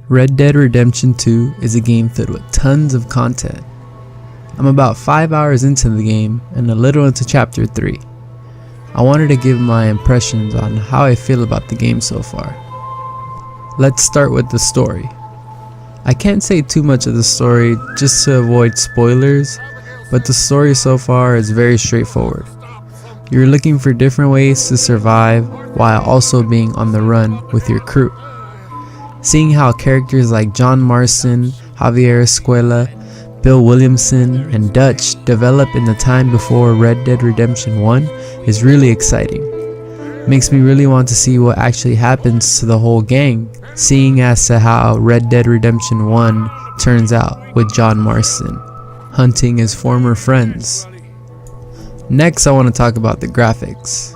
Red Dead Redemption 2 is a game filled with tons of content. I'm about 5 hours into the game and a little into chapter 3. I wanted to give my impressions on how I feel about the game so far. Let's start with the story. I can't say too much of the story just to avoid spoilers, but the story so far is very straightforward. You're looking for different ways to survive while also being on the run with your crew. Seeing how characters like John Marston, Javier Escuela, Bill Williamson, and Dutch develop in the time before Red Dead Redemption 1 is really exciting. Makes me really want to see what actually happens to the whole gang, seeing as to how Red Dead Redemption 1 turns out with John Marston hunting his former friends. Next, I want to talk about the graphics.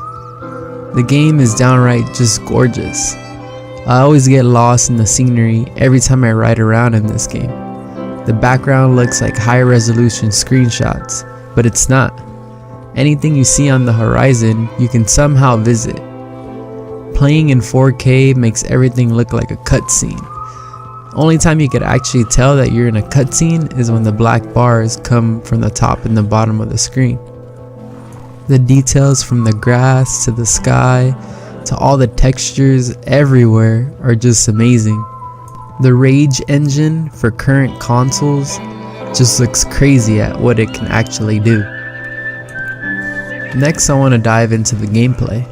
The game is downright just gorgeous. I always get lost in the scenery every time I ride around in this game. The background looks like high resolution screenshots, but it's not. Anything you see on the horizon, you can somehow visit. Playing in 4K makes everything look like a cutscene. Only time you could actually tell that you're in a cutscene is when the black bars come from the top and the bottom of the screen. The details from the grass to the sky to all the textures everywhere are just amazing. The Rage engine for current consoles just looks crazy at what it can actually do. Next, I want to dive into the gameplay.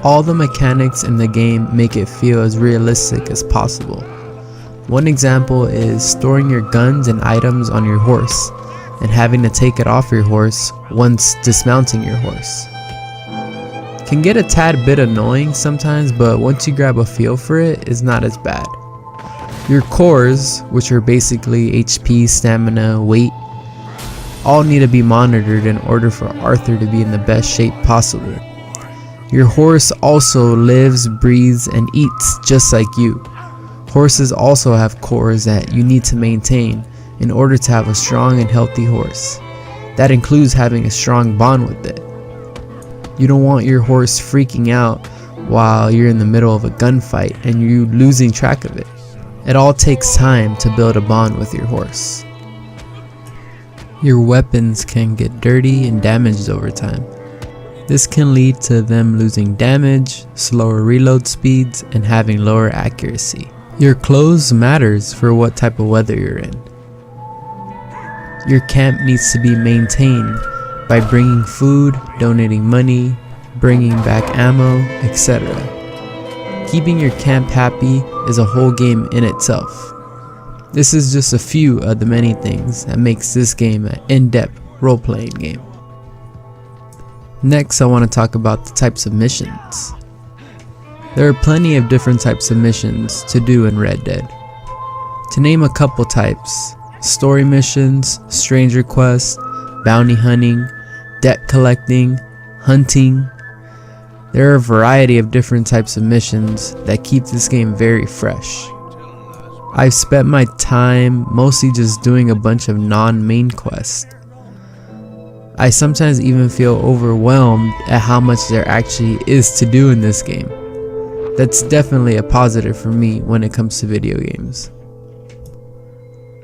All the mechanics in the game make it feel as realistic as possible. One example is storing your guns and items on your horse and having to take it off your horse once dismounting your horse. Can get a tad bit annoying sometimes, but once you grab a feel for it, it's not as bad. Your cores, which are basically HP, stamina, weight, all need to be monitored in order for Arthur to be in the best shape possible. Your horse also lives, breathes, and eats just like you. Horses also have cores that you need to maintain in order to have a strong and healthy horse. That includes having a strong bond with it. You don't want your horse freaking out while you're in the middle of a gunfight and you losing track of it. It all takes time to build a bond with your horse. Your weapons can get dirty and damaged over time. This can lead to them losing damage, slower reload speeds, and having lower accuracy. Your clothes matters for what type of weather you're in. Your camp needs to be maintained by bringing food, donating money, bringing back ammo, etc. Keeping your camp happy is a whole game in itself. This is just a few of the many things that makes this game an in-depth role-playing game. Next, I want to talk about the types of missions. There are plenty of different types of missions to do in Red Dead. To name a couple types: story missions, stranger quests, bounty hunting, debt collecting, hunting. There are a variety of different types of missions that keep this game very fresh. I've spent my time mostly just doing a bunch of non-main quests. I sometimes even feel overwhelmed at how much there actually is to do in this game. That's definitely a positive for me when it comes to video games.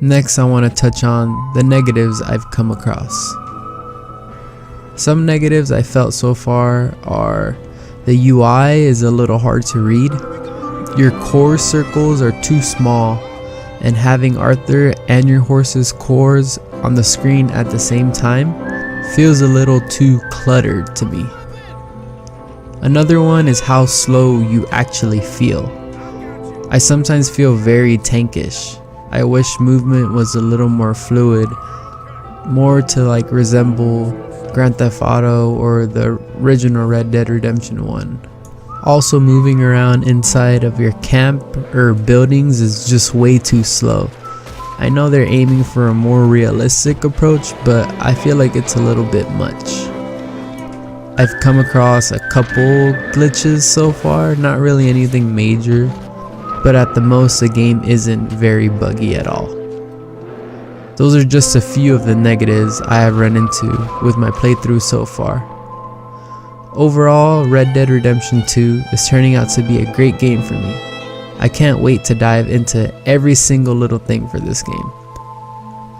Next, I want to touch on the negatives I've come across. Some negatives I felt so far are the UI is a little hard to read. Your core circles are too small, and having Arthur and your horse's cores on the screen at the same time feels a little too cluttered to me. Another one is how slow you actually feel. I sometimes feel very tankish. I wish movement was a little more fluid, more to like resemble Grand Theft Auto or the original Red Dead Redemption 1. Also, moving around inside of your camp or buildings is just way too slow. I know they're aiming for a more realistic approach, but I feel like it's a little bit much. I've come across a couple glitches so far, not really anything major, but at the most the game isn't very buggy at all. Those are just a few of the negatives I have run into with my playthrough so far. Overall, Red Dead Redemption 2 is turning out to be a great game for me. I can't wait to dive into every single little thing for this game.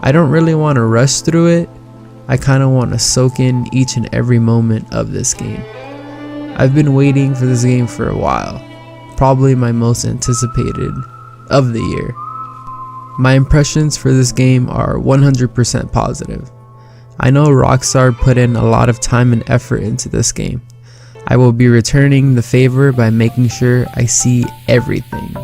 I don't really want to rush through it. I kind of want to soak in each and every moment of this game. I've been waiting for this game for a while, probably my most anticipated of the year. My impressions for this game are 100% positive. I know Rockstar put in a lot of time and effort into this game. I will be returning the favor by making sure I see everything.